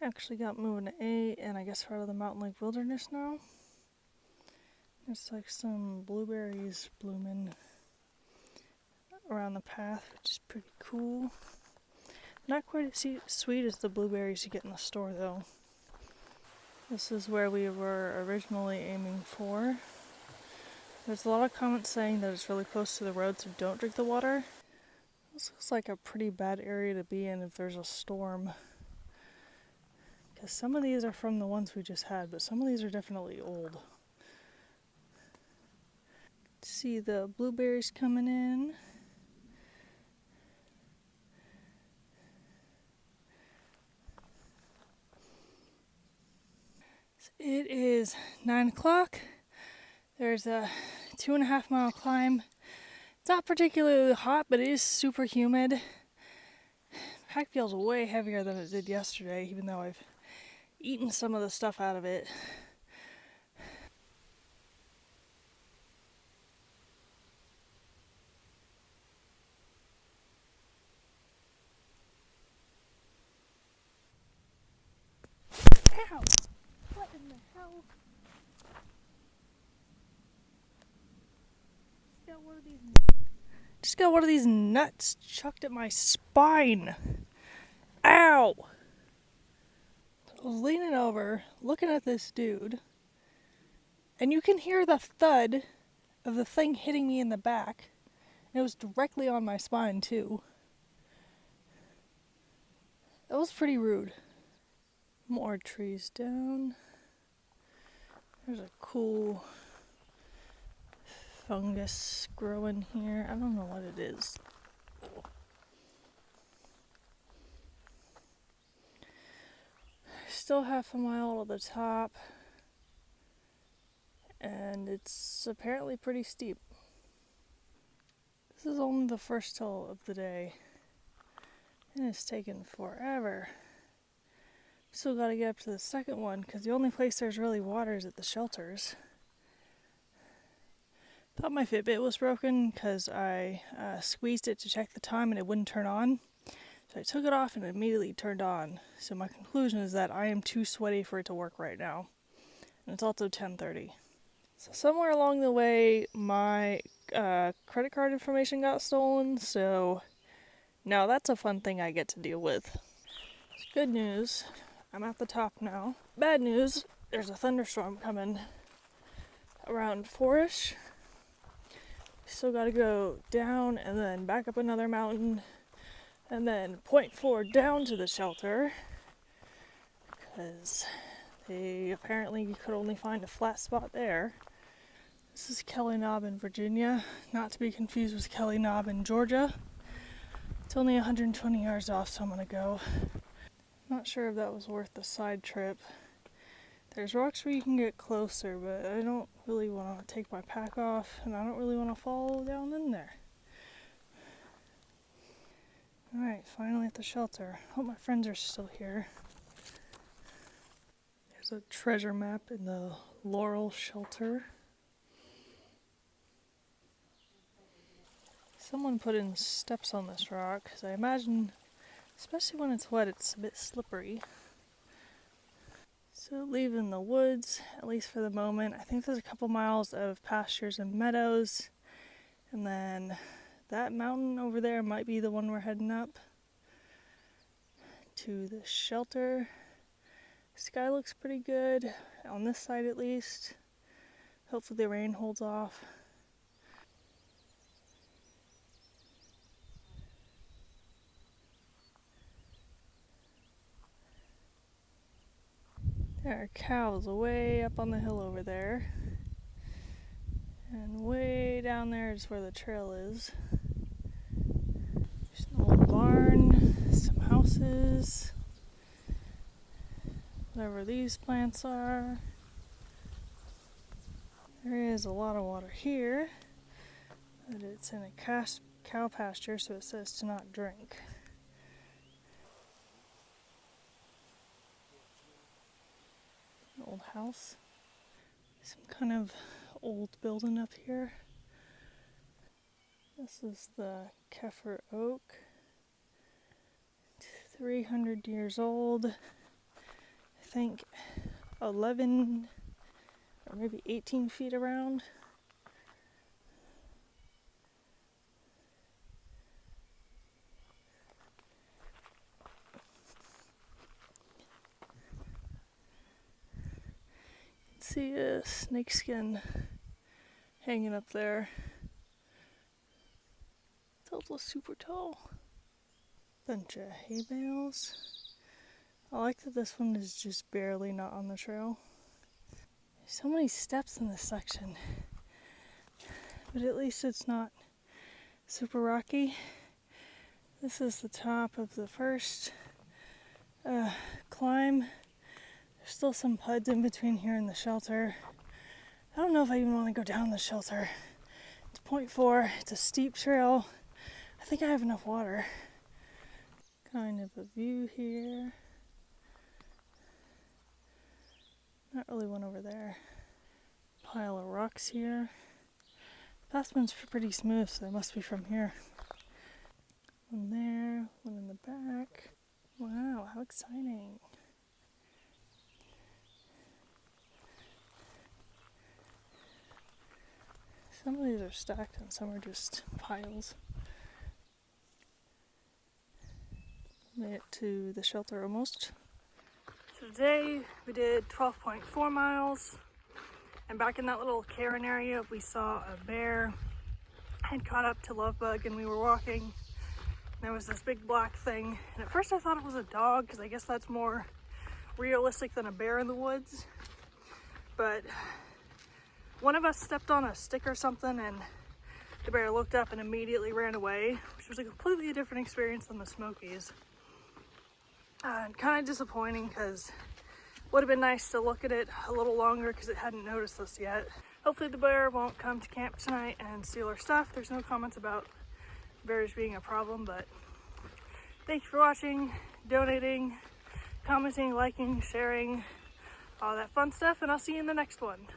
Actually got moving to 8, and I guess we're out of the Mountain Lake Wilderness now. There's like some blueberries blooming around the path, which is pretty cool. Not quite as sweet as the blueberries you get in the store though. This is where we were originally aiming for. There's a lot of comments saying that it's really close to the road, so don't drink the water. This looks like a pretty bad area to be in if there's a storm. Because some of these are from the ones we just had, but some of these are definitely old. See the blueberries coming in. It is 9 o'clock. There's a 2.5 mile climb. It's not particularly hot, but it is super humid. Hike feels way heavier than it did yesterday, even though I've eaten some of the stuff out of it. Ow! What in the hell? Just got one of these nuts chucked at my spine. Ow! I was leaning over, looking at this dude, and you can hear the thud of the thing hitting me in the back. And it was directly on my spine, too. That was pretty rude. More trees down. There's a cool fungus growing here. I don't know what it is. Still half a mile to the top, and it's apparently pretty steep. This is only the first hill of the day, and it's taken forever. Still gotta get up to the second one, because the only place there's really water is at the shelters. Thought my Fitbit was broken because I squeezed it to check the time and it wouldn't turn on. So I took it off and it immediately turned on. So my conclusion is that I am too sweaty for it to work right now. And it's also 10:30. So somewhere along the way, my credit card information got stolen. So now that's a fun thing I get to deal with. Good news, I'm at the top now. Bad news, there's a thunderstorm coming around 4ish. Still gotta go down and then back up another mountain and then 0.4 down to the shelter because they apparently could only find a flat spot there. This is Kelly Knob in Virginia, not to be confused with Kelly Knob in Georgia. It's only 120 yards off, so I'm gonna go. Not sure if that was worth the side trip. There's rocks where you can get closer, but I don't really want to take my pack off, and I don't really want to fall down in there. Alright, finally at the shelter. Hope my friends are still here. There's a treasure map in the Laurel shelter. Someone put in steps on this rock, because I imagine, especially when it's wet, it's a bit slippery. So leaving the woods, at least for the moment. I think there's a couple miles of pastures and meadows. And then that mountain over there might be the one we're heading up to the shelter. Sky looks pretty good, on this side at least. Hopefully the rain holds off. There are cows way up on the hill over there. And way down there is where the trail is. There's an old barn, some houses, whatever these plants are. There is a lot of water here, but it's in a cow pasture, so it says to not drink. An old house. Some kind of old building up here. This is the Kefir oak. 300 years old. think 11 or maybe 18 feet around. See a snakeskin hanging up there. It's also super tall. Bunch of hay bales. I like that this one is just barely not on the trail. There's so many steps in this section, but at least it's not super rocky. This is the top of the first climb. There's still some puds in between here and the shelter. I don't know if I even want to go down the shelter. It's 0.4, it's a steep trail. I think I have enough water. Kind of a view here. Not really one over there. Pile of rocks here. Past one's pretty smooth, so they must be from here. One there, one in the back. Wow, how exciting. Some of these are stacked and some are just piles. Made it to the shelter almost. So today we did 12.4 miles, and back in that little cairn area we saw a bear. I had caught up to Lovebug and we were walking, and there was this big black thing, and at first I thought it was a dog because I guess that's more realistic than a bear in the woods, but one of us stepped on a stick or something and the bear looked up and immediately ran away, which was a completely different experience than the Smokies. And kind of disappointing because it would have been nice to look at it a little longer because it hadn't noticed us yet. Hopefully the bear won't come to camp tonight and steal our stuff. There's no comments about bears being a problem, but thank you for watching, donating, commenting, liking, sharing, all that fun stuff, and I'll see you in the next one.